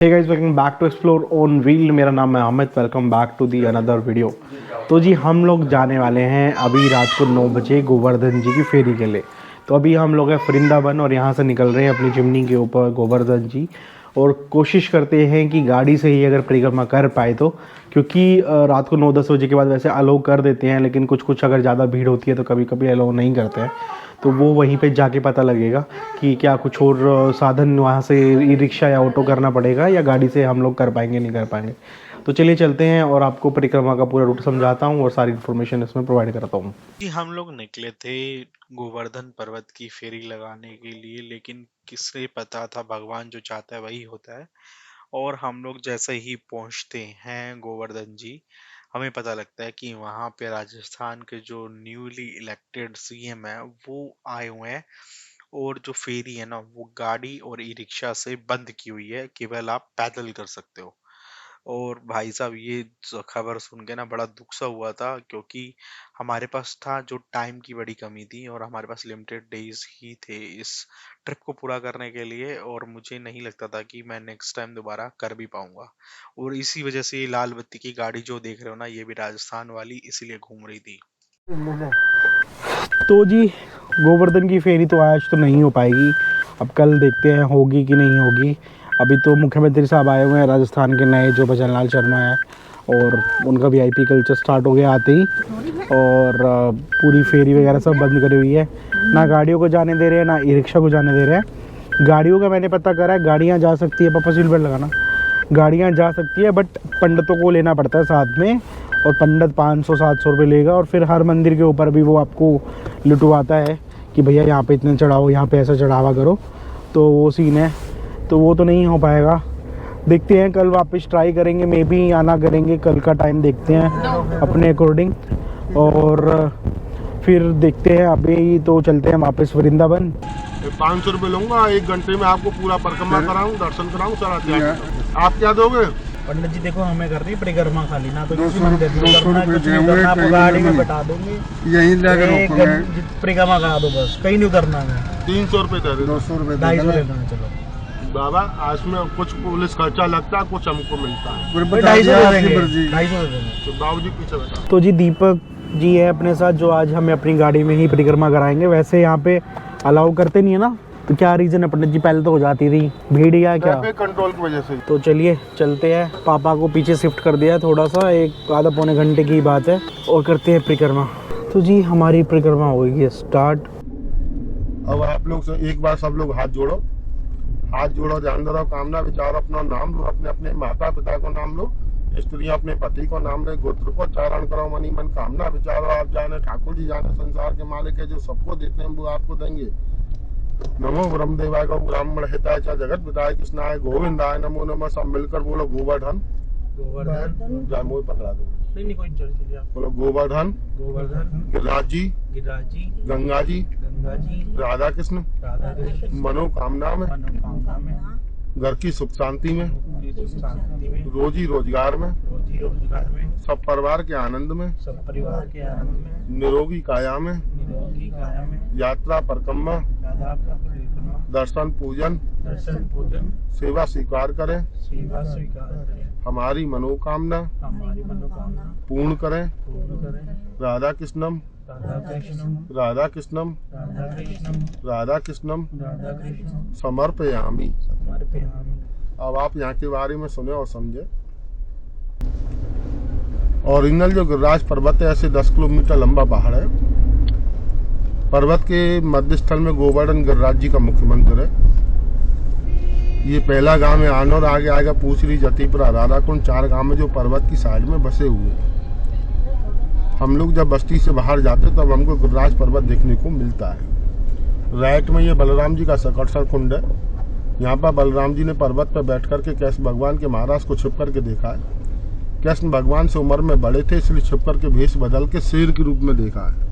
Hey guys, welcome back to explore on wheel. मेरा नाम है Amit. Welcome back to the another video. तो जी हम लोग जाने वाले हैं अभी रात को 9 बजे गोवर्धन जी की फेरी के लिए। तो अभी हम लोग हैं वृंदावन और यहाँ से निकल रहे हैं अपनी चिमनी के ऊपर गोवर्धन जी, और कोशिश करते हैं कि गाड़ी से ही अगर परिक्रमा कर पाए तो, क्योंकि रात को 9-10 बजे के बाद वैसे अलाउ कर देते हैं, लेकिन कुछ अगर ज़्यादा भीड़ होती है तो कभी कभी अलाउ नहीं करते हैं। तो वो वहीं पे जाके पता लगेगा कि क्या कुछ और साधन वहाँ से ई रिक्शा या ऑटो करना पड़ेगा या गाड़ी से हम लोग कर पाएंगे नहीं कर पाएंगे। तो चलिए चलते हैं और आपको परिक्रमा का पूरा रूट समझाता हूँ और सारी इन्फॉर्मेशन इसमें प्रोवाइड करता हूँ। जी, हम लोग निकले थे गोवर्धन पर्वत की फेरी लगाने के लिए, लेकिन किसे पता था भगवान जो चाहता है वही होता है। और हम लोग जैसे ही पहुंचते हैं गोवर्धन जी, हमें पता लगता है कि वहां पे राजस्थान के जो न्यूली इलेक्टेड सीएम है वो आए हुए हैं। और जो फेरी है ना, वो गाड़ी और ई रिक्शा से बंद की हुई है, केवल आप पैदल कर सकते हो। और भाई साहब, ये खबर सुन के ना बड़ा दुख सा हुआ था, क्योंकि हमारे पास था जो टाइम की बड़ी कमी थी और हमारे पास लिमिटेड डेज ही थे इस ट्रिप को पूरा करने के लिए। और मुझे नहीं लगता था कि मैं नेक्स्ट टाइम दोबारा कर भी पाऊंगा। और इसी वजह से ये लाल बत्ती की गाड़ी जो देख रहे हो ना, ये भी राजस्थान वाली इसीलिए घूम रही थी। तो जी गोवर्धन की फेरी तो आज तो नहीं हो पाएगी, अब कल देखते हैं होगी कि नहीं होगी। अभी तो मुख्यमंत्री साहब आए हुए हैं राजस्थान के नए, जो भजन लाल शर्मा है, और उनका वीआईपी कल्चर स्टार्ट हो गया आते ही। और पूरी फेरी वगैरह सब बंद करी हुई है, ना गाड़ियों को जाने दे रहे हैं ना ई रिक्शा को जाने दे रहे हैं। गाड़ियों का मैंने पता करा है, गाड़ियाँ जा सकती है, पापा सीट बेल्ट लगाना, गाड़ियाँ जा सकती है, बट पंडितों को लेना पड़ता है साथ में। और पंडित 500-700 रुपये लेगा, और फिर हर मंदिर के ऊपर भी वो आपको लुटवाता है कि भैया यहाँ पे इतने चढ़ाओ, यहाँ पे ऐसा चढ़ावा करो। तो वो सीन है, तो वो तो नहीं हो पाएगा। देखते हैं, कल वापस ट्राई करेंगे, मे बी आना करेंगे, कल का टाइम देखते हैं अपने अकॉर्डिंग, और फिर देखते हैं। अभी तो चलते हैं वापस वृंदावन। 500 रुपये लूंगा, 1 घंटे में आपको पूरा परिक्रमा कराऊं, दर्शन कराऊं सर। आप क्या दोगे? पंडित जी देखो, हमें करनी परिक्रमा खाली ना, तो किसी मंदिर में करना, कुछ नहीं करना, आपको गाड़ी में बैठा दूंगे, यहीं लगे परिक्रमा करा दो बस, कहीं नहीं करना है। 300 रुपये दे दो। 200 रुपये 250 लेना है, चलो बाबा, आज में कुछ पुलिस खर्चा लगता है, कुछ हमको मिलता है। 250 दे देंगे, 250 दे देंगे। तो बाबूजी पीछे बैठा। तो जी दीपक जी है अपने साथ, जो आज हमें अपनी गाड़ी में ही परिक्रमा कराएंगे। वैसे यहाँ पे अलाउ करते नहीं है ना, तो क्या रीजन है पंडित जी? पहले तो हो जाती थी भीड़ या क्या? ट्रैफिक कंट्रोल की वजह से। तो चलिए चलते हैं, पापा को पीछे शिफ्ट कर दिया है थोड़ा सा, 1-आधा-पौने घंटे की बात है, और करते हैं परिक्रमा। तो जी हमारी परिक्रमा होगी स्टार्ट। अब आप लोग से एक बार सब लोग हाथ जोड़ो, ध्यान दो, कामना विचार, अपना नाम लो, अपने अपने माता पिता को नाम लो, स्त्रियां अपने पति को नाम ले, गोत्र को चारण करो, मनी मन कामना विचारो। आप जाने, ठाकुर जी जाने, संसार के मालिक है, जो सबको देते हैं वो आपको देंगे। नमो ब्रह्मदेवाय को ब्राह्मण हिताय च जगत पिताय कृष्णाय गोविंदाय नमो नमः। सब मिलकर बोलो गोवर्धन। गोवर्धन मुझे पकड़ा दो। नहीं कोई चलिए आप बोलो गोवर्धन। गिरिराज जी, गंगा जी, राधा कृष्ण, मनोकामना में, घर की सुख शांति में, रोजी रोजगार में, सब परिवार के आनंद में, निरोगी काया में, यात्रा परिक्रमा, दर्शन पूजन, सेवा स्वीकार करें, हमारी मनोकामना पूर्ण करें। राधा कृष्णम राधा कृष्णम राधा कृष्णम समर्पयामि। अब आप यहाँ के बारे में सुने और समझे। ओरिजिनल जो गिरिराज पर्वत है, ऐसे 10 किलोमीटर लंबा पहाड़ है। पर्वत के मध्य स्थल में गोवर्धन गिरिराज जी का मुख्य मंदिर है। ये पहला गांव है आनौर, आगे आएगा पूछरी, जतीपुरा, राधाकुंड, 4 गांव में जो पर्वत की साइड में बसे हुए हैं। हम लोग जब बस्ती से बाहर जाते तब हमको गिरिराज पर्वत देखने को मिलता है। राइट में ये बलराम जी का सकटसर कुंड है। यहाँ पर बलराम जी ने पर्वत पर बैठ करके कृष्ण भगवान के महाराज को छिप करके देखा है। कृष्ण भगवान से उम्र में बड़े थे, इसलिए छिप करके भेष बदल के शेर के रूप में देखा है।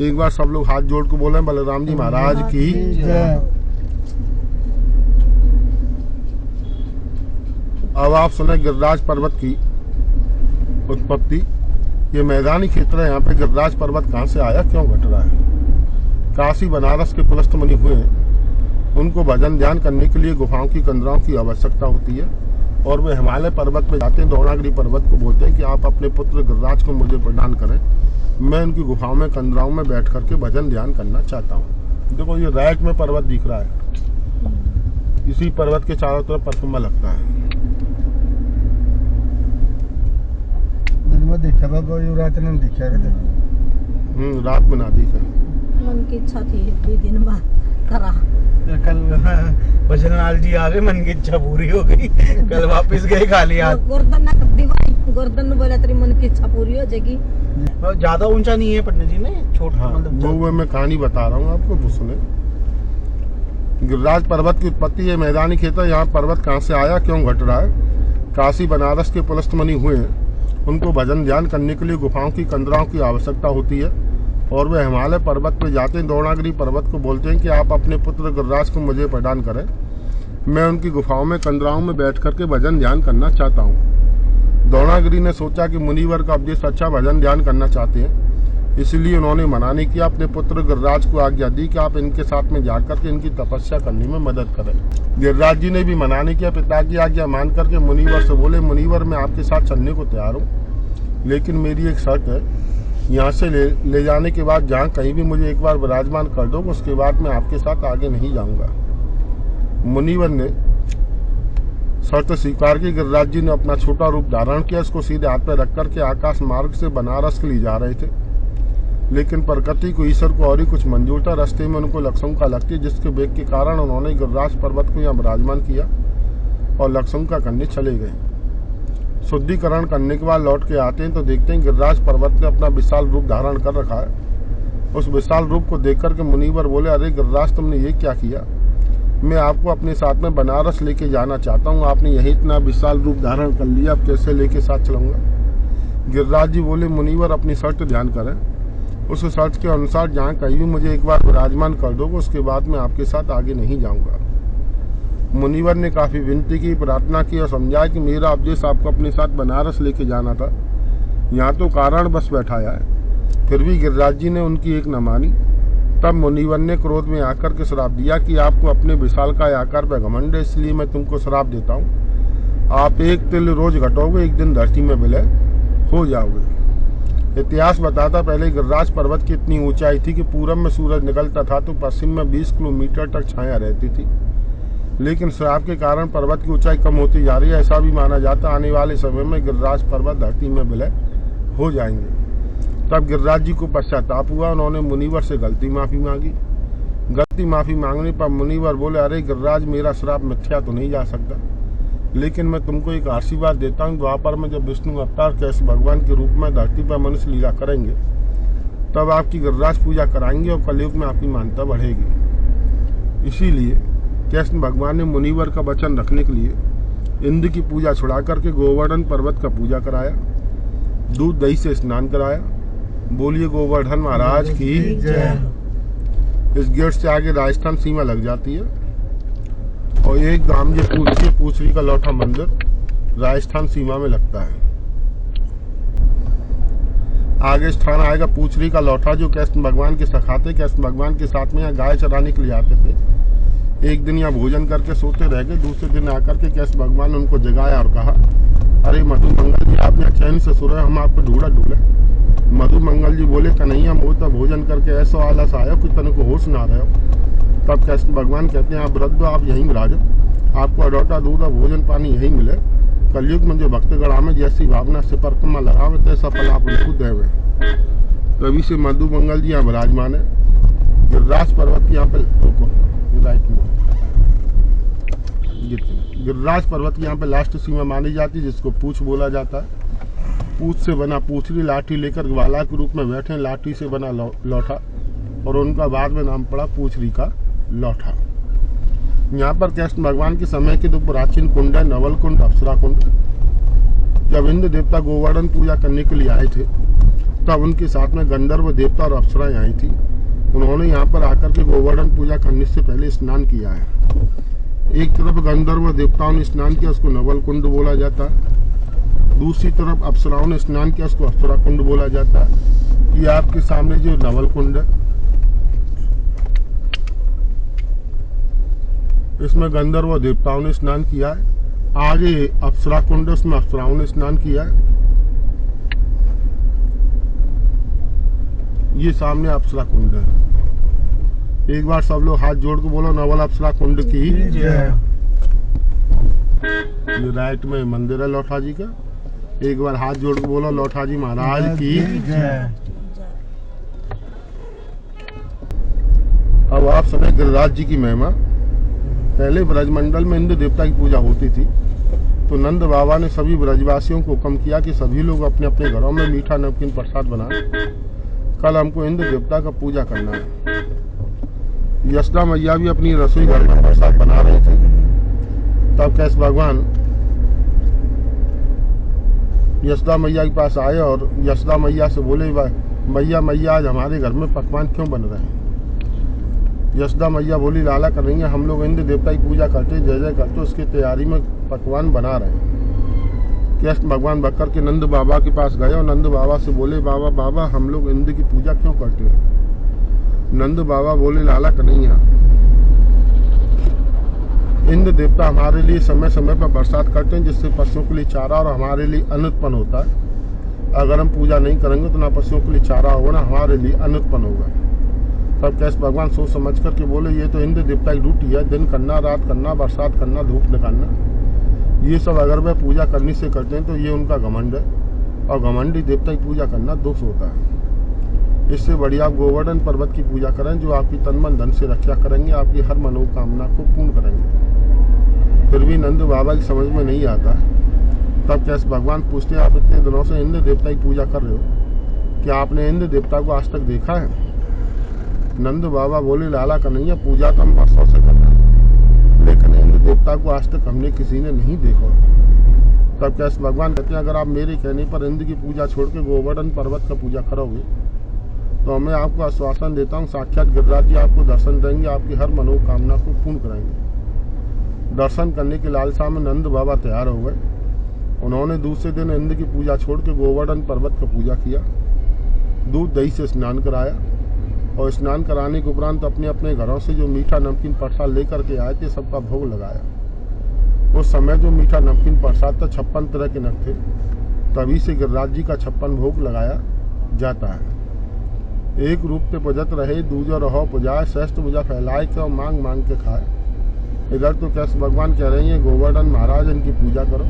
एक बार सब लोग हाथ जोड़ के बोले बलराम जी महाराज की जय। अब आप सुने गिरिराज पर्वत की उत्पत्ति। ये मैदानी क्षेत्र है, यहाँ पे गिरिराज पर्वत कहाँ से आया, क्यों घट रहा है। काशी बनारस के पुलस्त मुनि हुए, उनको भजन ध्यान करने के लिए गुफाओं की कंदराओं की आवश्यकता होती है। और वे हिमालय पर्वत पे जाते हैं, द्रोणागिरी पर्वत को बोलते हैं कि आप अपने पुत्र गिरिराज को मुझे प्रदान करें, मैं उनकी गुफाओं में कंदराओं में बैठ करके भजन ध्यान करना चाहता हूँ। देखो ये राइट में पर्वत दिख रहा है, इसी पर्वत के चारों तरफ परिक्रमा लगता है। दिन में देखा था तो ये रात में देखा रात में ना दिखा। मन की इच्छा थी 2 दिन बाद करा। कल भजन लाल जी आ गए, मन की इच्छा पूरी हो गई। कल वापस गए खाली हाथ। गोर्धन ना दिवाई गोर्धन बोला तेरी मन की इच्छा पूरी हो जाएगी। ज्यादा ऊंचा नहीं है पटना जी ने, छोटा हाँ, मतलब वो मैं कहानी बता रहा हूँ आपको, सुने। गिरिराज पर्वत की उत्पत्ति है मैदानी क्षेत्र। यहाँ पर्वत कहाँ से आया, क्यों घट रहा है, काशी बनारस के पुलस्त मुनि हुए हैं, उनको भजन ध्यान करने के लिए गुफाओं की कंदराओं की आवश्यकता होती है और वे हिमालय पर्वत पर जाते हैं। द्रोणागिरी पर्वत को बोलते हैं कि आप अपने पुत्र गिरिराज को मुझे प्रदान करें, मैं उनकी गुफाओं में कंदराओं में बैठ करके भजन ध्यान करना चाहता हूँ। द्रोणागिरी ने सोचा कि मुनिवर का उपदेश अच्छा भजन ध्यान करना चाहते हैं, इसलिए उन्होंने मना नहीं किया। अपने पुत्र गिरिराज को आज्ञा दी कि आप इनके साथ में जाकर के इनकी तपस्या करने में मदद करें। गिरिराज जी ने भी मना नहीं किया, पिता की आज्ञा मान करके मुनिवर से बोले, मुनिवर मैं आपके साथ चलने को तैयार हूँ, लेकिन मेरी एक शर्त है, यहाँ से ले जाने के बाद जहाँ कहीं भी मुझे एक बार विराजमान कर दो, उसके बाद मैं आपके साथ आगे नहीं जाऊँगा। मुनिवर ने शर्त स्वीकार की। गिरिराज जी ने अपना छोटा रूप धारण किया, उसको सीधे हाथ पर रख करके आकाश मार्ग से बनारस के लिए जा रहे थे, लेकिन प्रकृति को, ईश्वर को और ही कुछ मंजूर था। रास्ते में उनको लक्षणका लगती, जिसके वेग के कारण उन्होंने गिरिराज पर्वत को यहाँ विराजमान किया और लक्षणका करने चले गए। शुद्धिकरण करने के बाद लौट के आते हैं तो देखते हैं गिरिराज पर्वत ने अपना विशाल रूप धारण कर रखा है। उस विशाल रूप को देख करके मुनिवर बोले, अरे गिरिराज तुमने ये क्या किया, मैं आपको अपने साथ में बनारस लेके जाना चाहता हूँ, आपने यही इतना विशाल रूप धारण कर लिया, अब कैसे लेके साथ चलूंगा। गिरिराज जी बोले, मुनिवर अपनी शर्त ध्यान करें, उस शर्त के अनुसार जहाँ कहीं भी मुझे एक बार विराजमान कर दोगे, उसके बाद मैं आपके साथ आगे नहीं जाऊँगा। मुनिवर ने काफ़ी विनती की, प्रार्थना की और समझाया कि मेरा उपदेश आपको अपने साथ बनारस लेके जाना था, यहाँ तो कारण बस बैठाया है। फिर भी गिरिराज जी ने उनकी एक न मानी। तब मुनिवर ने क्रोध में आकर के श्राप दिया कि आपको अपने विशालकाय आकार पर घमंड है, इसलिए मैं तुमको श्राप देता हूँ, आप एक तिल रोज घटोगे, एक दिन धरती में विलय हो जाओगे। इतिहास बताता, पहले गिरिराज पर्वत की इतनी ऊंचाई थी कि पूरब में सूरज निकलता था तो पश्चिम में 20 किलोमीटर तक छाया रहती थी, लेकिन श्राप के कारण पर्वत की ऊंचाई कम होती जा रही है। ऐसा भी माना जाता आने वाले समय में गिरिराज पर्वत धरती में विलय हो जाएंगे। तब गिरिराज जी को पश्चाताप हुआ, उन्होंने मुनिवर से गलती माफी मांगी। गलती माफी मांगने पर मुनिवर बोले, अरे गिरिराज मेरा श्राप मिथ्या तो नहीं जा सकता, लेकिन मैं तुमको एक आशीर्वाद देता हूँ, द्वापर में जब विष्णु अवतार कैसे भगवान के रूप में धरती पर मनुष्य लीला करेंगे, तब आपकी गिरिराज पूजा कराएंगे और कलयुग में आपकी मान्यता बढ़ेगी। इसीलिए कृष्ण भगवान ने मुनिवर का वचन रखने के लिए इंद्र की पूजा छुड़ा करके गोवर्धन पर्वत का पूजा कराया, दूध दही से स्नान कराया। बोलिए गोवर्धन महाराज की जय। इस गेट से आगे राजस्थान सीमा लग जाती है और एक गांव जो पूछरी का लौठा मंदिर राजस्थान सीमा में लगता है। आगे स्थान आएगा पूछरी का लौठा, जो कृष्ण भगवान के सखा थे। कृष्ण भगवान के साथ में यहाँ गाय चराने के लिए आते थे। एक दिन यहाँ भोजन करके सोते रह गए, दूसरे दिन आकर के कृष्ण भगवान ने उनको जगाया और कहा, अरे मधुमंगल जी, आप यहाँ चैन से सो रहे, हम आपको ढूंढा ढूंढे। मधुमंगल जी बोले, कन्हैया मोह तो भोजन करके ऐसा आलस आया कि तन को होश ना रहे हो। तब कृष्ण भगवान कहते हैं, आप वृद्ध, आप यहीं विराजो, आपको अडौटा दूध और भोजन पानी यहीं मिले। कलयुग में जो भक्तगण में जैसी भावना से परिक्रमा लगावे, तैसा फल आप उनको देवे। तभी से मधुमंगल जी यहाँ विराजमान है। गिरिराज पर्वत की यहाँ पे राइट में गिरिराज पर्वत की यहाँ पे लास्ट सीमा मानी जाती है, जिसको पूछ बोला जाता है। पूछ से बना पूछरी लाठी लेकर ग्वाला के रूप में बैठे, लाठी से बना लौठा, और उनका बाद में नाम पड़ा पूछरी का लौठा। यहाँ पर कृष्ण भगवान के समय के 2 प्राचीन कुंड है, नवल कुंड, अप्सरा कुंड। जब इंद्र देवता गोवर्धन पूजा करने के लिए आए थे, तब उनके साथ में गंधर्व देवता और अप्सराएं आई थी। उन्होंने यहाँ पर आकर के गोवर्धन पूजा करने से पहले स्नान किया है। एक तरफ गंधर्व देवताओं ने स्नान किया, उसको नवल कुंड बोला जाता है। दूसरी तरफ अप्सराओं ने स्नान किया, उसको अप्सरा कुंड बोला जाता है। ये आपके सामने जो नवल कुंड है, इसमें गंधर्व देवताओं ने स्नान किया है। आगे अप्सरा कुंड, उसमें अप्सराओं ने स्नान किया है। ये सामने अप्सरा कुंड है। एक बार सब लोग हाथ जोड़ के बोलो नवल अप्सरा कुंड की जय। ये राइट में मंदिर है लौठा जी का। एक बार हाथ जोड़ के बोलो लौठा जी महाराज की। जय। अब आप सुने गिरिराज जी की महिमा। पहले ब्रजमंडल में इंद्र देवता की पूजा होती थी, तो नंद बाबा ने सभी ब्रजवासियों को हुक्म किया कि सभी लोग अपने अपने घरों में मीठा नमकीन प्रसाद बनाएं। कल हमको इंद्र देवता का पूजा करना है। यशोदा मैया भी अपनी रसोई घर में प्रसाद बना रही थी। तब कैसे भगवान यशोदा मैया के पास आए और यशोदा मैया से बोले, मैया मैया आज हमारे घर में पकवान क्यों बन रहे हैं? यशोदा मैया बोली, लाला करेंगे, हम लोग इंद्र देवता की पूजा करते जय जय करते उसकी तैयारी में पकवान बना रहे हैं। कृष्ण भगवान बकर के नंद बाबा के पास गए और नंद बाबा से बोले, बाबा बाबा हम लोग इंद्र की पूजा क्यों करते हैं? नंद बाबा बोले, लाला कन्हैया, इंद्र देवता हमारे लिए समय समय पर बरसात करते हैं, जिससे पशुओं के लिए चारा और हमारे लिए अन्न उत्पन्न होता है। अगर हम पूजा नहीं करेंगे तो ना पशुओं के लिए चारा होगा ना हमारे लिए अन्न उत्पन्न होगा। तब कैसे भगवान सोच समझ करके बोले, ये तो इंद्र देवता की ड्यूटी है, दिन करना रात करना बरसात करना धूप निकालना। ये सब अगर वह पूजा करने से करते हैं तो ये उनका घमंड है, और घमंडी देवता की पूजा करना दोष होता है। इससे बढ़िया आप गोवर्धन पर्वत की पूजा करें, जो आपकी तन मन धन से रक्षा करेंगे, आपकी हर मनोकामना को पूर्ण करेंगे। फिर भी नंद बाबा की समझ में नहीं आता है। तब कैसे भगवान पूछते, आप इतने दिनों से इंद्र देवता की पूजा कर रहे हो, क्या आपने इंद्र देवता को आज तक देखा है? नंद बाबा बोले, लाला कन्हैया, पूजा तो हम वर्षों से कर रहे हैं, लेकिन इंद्र देवता को आज तक हमने किसी ने नहीं देखा। तब कैसे भगवान कहते हैं, अगर आप मेरे कहने पर इंद्र की पूजा छोड़ के गोवर्धन पर्वत का पूजा करोगे तो मैं आपको आश्वासन देता हूँ, साक्षात गिरिराज जी आपको दर्शन देंगे, आपकी हर मनोकामना को पूर्ण कराएंगे। दर्शन करने के लालसा में नंद बाबा तैयार हो गए। उन्होंने दूसरे दिन इंद्र की पूजा छोड़ के गोवर्धन पर्वत का पूजा किया, दूध दही से स्नान कराया, और स्नान कराने के उपरांत अपने अपने घरों से जो मीठा नमकीन प्रसाद लेकर के आए थे सबका भोग लगाया। उस समय जो मीठा नमकीन प्रसाद था 56 तरह के नग थे। तभी से गिरिराज जी का 56 भोग लगाया जाता है। एक रूप पे पुजत रहे, दूजो रहो पुजाए, श्रेष्ठ भुजा फैलाए, क्यों मांग मांग के खाए। इधर तो कैसे भगवान कह रहे हैं, गोवर्धन महाराज इनकी पूजा करो।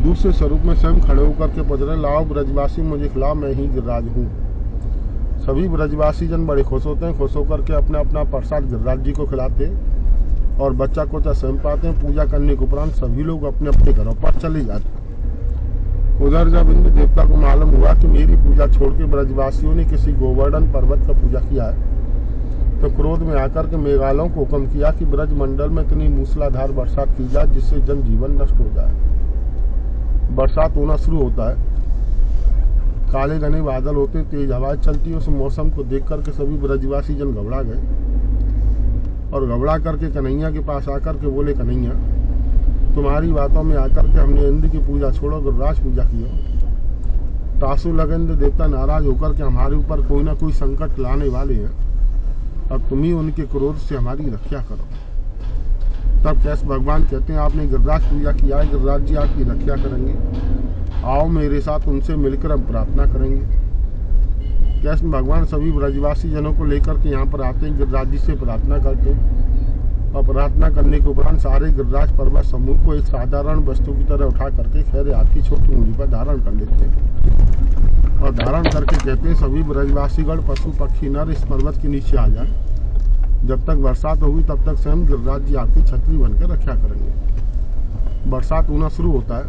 दूसरे स्वरूप में स्वयं खड़े होकर के पुज रहे, लाओ ब्रजवासी मुझे खिलाओ, मैं ही गिरिराज हूँ। सभी ब्रजवासी जन बड़े खुश होते हैं, खुश होकर के अपना अपना प्रसाद गिरिराज जी को खिलाते हैं और बच्चा कोचा स्वयं पाते हैं। पूजा करने के उपरांत सभी लोग अपने अपने घरों पर चले जाते हैं। उधर जब इंद्र देवता को मालूम हुआ कि मेरी पूजा छोड़ के ब्रजवासियों ने किसी गोवर्धन पर्वत का पूजा किया है, तो क्रोध में आकर के मेघालयों को हुक्म किया कि ब्रज मंडल में इतनी मूसलाधार बरसात की जाए जिससे जन जीवन नष्ट हो जाए। बरसात होना शुरू होता है, काले घने बादल होते, तेज हवाएं चलती है। उस मौसम को देख करके सभी ब्रजवासी जन घबरा गए और घबरा करके कन्हैया के पास आकर के बोले, कन्हैया तुम्हारी बातों में आकर के हमने इंद्र की पूजा छोड़ो, गिरिराज पूजा किया। तासु लगे इंद्र देवता नाराज होकर के हमारे ऊपर कोई ना कोई संकट लाने वाले हैं, अब तुम ही उनके क्रोध से हमारी रक्षा करो। तब कैसे भगवान कहते हैं, आपने गिरिराज पूजा किया है, गिरिराज जी आपकी रक्षा करेंगे, आओ मेरे साथ उनसे मिलकर हम प्रार्थना करेंगे। कैसे भगवान सभी ब्रजवासी जनों को लेकर के यहाँ पर आते हैं, गिरिराज जी से प्रार्थना करते हैं और प्रार्थना करने के उपरांत सारे गिरिराज पर्वत समूह को एक साधारण वस्तु की तरह उठा करके खैर हाथ की छोटी उंगली पर धारण कर लेते हैं और धारण करके कहते हैं, सभी ब्रजवासीगण पशु पक्षी नर इस पर्वत के नीचे आ जाए। जब तक बरसात होगी तब तक स्वयं गिरिराज जी आपकी छतरी बनकर रक्षा करेंगे। बरसात होना शुरू होता है,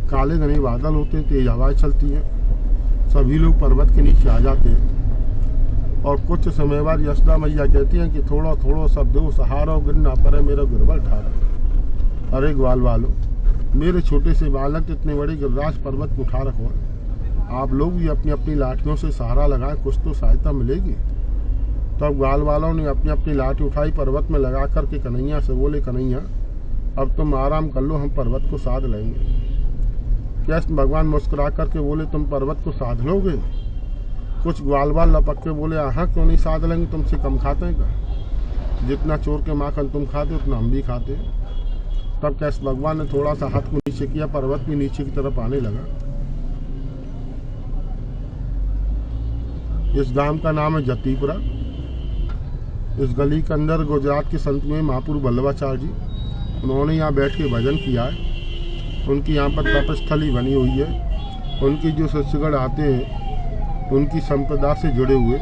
काले घने बादल होते हैं, तेज हवाएं चलती हैं, सभी लोग पर्वत के नीचे आ जाते हैं और कुछ समय बाद यशोदा मैया कहती हैं कि थोड़ा थोड़ा सब दो सहारो गिरना पड़े मेरा गिरबल ठारा। अरे ग्वाल वालो, मेरे छोटे से बालक इतने बड़े गिरिराज पर्वत को उठा रखो, आप लोग भी अपनी अपनी लाठियों से सहारा लगाएं, कुछ तो सहायता मिलेगी। तब ग्वाल वालों ने अपनी अपनी लाठी उठाई, पर्वत में लगा करके कन्हैया से बोले, कन्हैया अब तुम आराम कर लो, हम पर्वत को साध लेंगे। कृष्ण भगवान मुस्कुरा करके बोले, तुम पर्वत को साध लोगे? कुछ ग्वालवाल लपक के बोले, हाँ क्यों नहीं साध लेंगे, तुमसे कम खाते हैं क्या? जितना चोर के माखन तुम खाते उतना हम भी खाते हैं। तब कैस भगवान ने थोड़ा सा हाथ को नीचे किया, पर्वत भी नीचे की तरफ आने लगा। इस गांव का नाम है जतीपुरा। इस गली के अंदर गुजरात के संत में महापुरुष वल्लभाचार्य जी, उन्होंने यहाँ बैठ के भजन किया है। उनकी यहाँ पर तपस्थली बनी हुई है। उनकी जो शिष्यगण आते हैं, उनकी संप्रदाय से जुड़े हुए,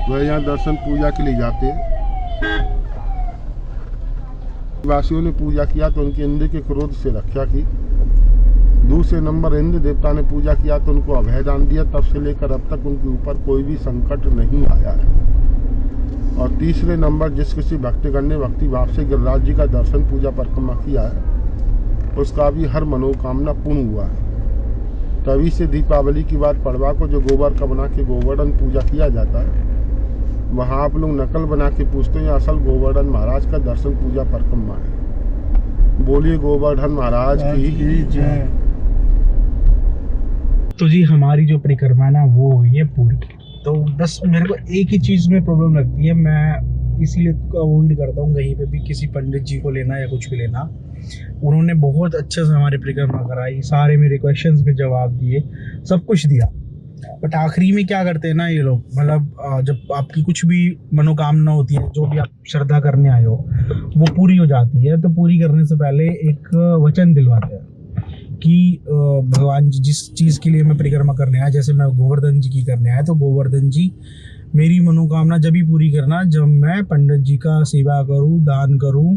वह यहाँ दर्शन पूजा के लिए जाते हैं। वासियों ने पूजा किया तो उनके इंद्र के क्रोध से रक्षा की। दूसरे नंबर इंद्र देवता ने पूजा किया तो उनको अभय दान दिया। तब से लेकर अब तक उनके ऊपर कोई भी संकट नहीं आया है। और तीसरे नंबर जिस किसी भक्तगण ने भक्ति भाव से गिरिराज जी का दर्शन पूजा परिक्रमा किया है, उसका भी हर मनोकामना पूर्ण हुआ है। तभी से दीपावली की बात पड़वा को जो गोबर का बना के गोवर्धन पूजा किया जाता है, वहाँ आप लोग नकल बना के पूछते हैं, असल गोवर्धन महाराज का दर्शन पूजा परिक्रमा है। बोलिए गोवर्धन महाराज की जय। तो जी हमारी जो परिक्रमा ना वो हुई है पूरी। तो बस मेरे को एक ही चीज़ में प्रॉब्लम लगती है, मैं इसीलिए अवॉइड करता हूँ कहीं पे भी किसी पंडित जी को लेना या कुछ भी लेना। उन्होंने बहुत अच्छे से हमारी परिक्रमा कराई, सारे मेरे क्वेश्चंस के जवाब दिए, सब कुछ दिया। बट आखिरी में क्या करते हैं ना ये लोग, मतलब जब आपकी कुछ भी मनोकामना होती है, जो भी आप श्रद्धा करने आए हो, वो पूरी हो जाती है, तो पूरी करने से पहले एक वचन दिलवाते हैं कि भगवान जी जिस चीज़ के लिए मैं परिक्रमा करने आया, जैसे मैं गोवर्धन जी की करने आया, तो गोवर्धन जी मेरी मनोकामना जब ही पूरी करना जब मैं पंडित जी का सेवा करूं, दान करूं,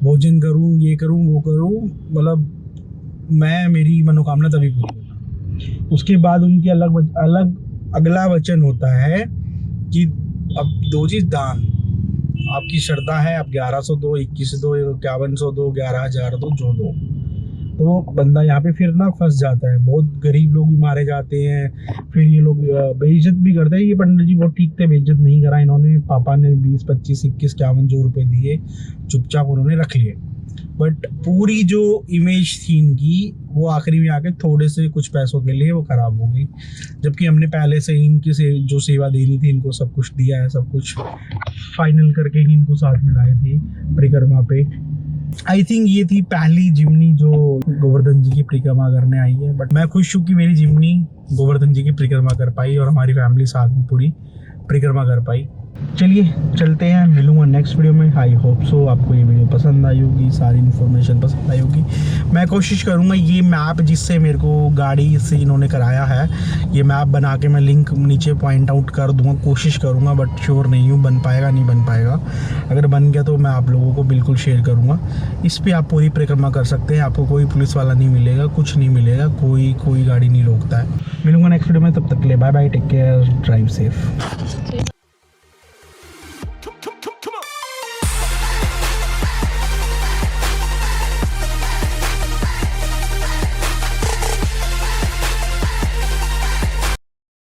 भोजन करूं, ये करूं, वो करूं, मतलब मैं मेरी मनोकामना तभी पूरी करना। उसके बाद उनकी अगला वचन होता है कि अब दो चीज़ दान, आपकी श्रद्धा है, आप 1100 दो, 2100 दो, 5100 दो, 11,000 दो, जो दो। तो बंदा यहाँ पे फिर ना फंस जाता है। बहुत गरीब लोग भी मारे जाते हैं, फिर ये लोग बेइज्जत भी करते हैं। ये पंडित जी बहुत ठीक थे, बेइज्जत नहीं करा इन्होंने। पापा ने 20, 25, 21, 51 रुपये दिए, चुपचाप उन्होंने रख लिए। बट पूरी जो इमेज थी इनकी, वो आखिरी में आके थोड़े से कुछ पैसों के लिए वो खराब हो गई। जबकि हमने पहले से ही इनकी जो सेवा देनी थी, इनको सब कुछ दिया है, सब कुछ फाइनल करके ही इनको साथ में लाए थे परिक्रमा पे। आई थिंक ये थी पहली जिमनी जो गोवर्धन जी की परिक्रमा करने आई है। बट मैं खुश हूँ कि मेरी जिमनी गोवर्धन जी की परिक्रमा कर पाई और हमारी फैमिली साथ में पूरी परिक्रमा कर पाई। चलिए चलते हैं, मिलूंगा नेक्स्ट वीडियो में। आई होप सो आपको ये वीडियो पसंद आई होगी, सारी इन्फॉर्मेशन पसंद आई होगी। मैं कोशिश करूंगा ये मैप जिससे मेरे को गाड़ी से इन्होंने कराया है, ये मैप बना के मैं लिंक नीचे पॉइंट आउट कर दूंगा, कोशिश करूंगा। बट श्योर नहीं हूँ बन पाएगा नहीं बन पाएगा। अगर बन गया तो मैं आप लोगों को बिल्कुल शेयर करूँगा। इस पर आप पूरी परिक्रमा कर सकते हैं, आपको कोई पुलिस वाला नहीं मिलेगा, कुछ नहीं मिलेगा, कोई गाड़ी नहीं रोकता है। मिलूंगा नेक्स्ट वीडियो में, तब तक के लिए bye bye, take care, drive safe.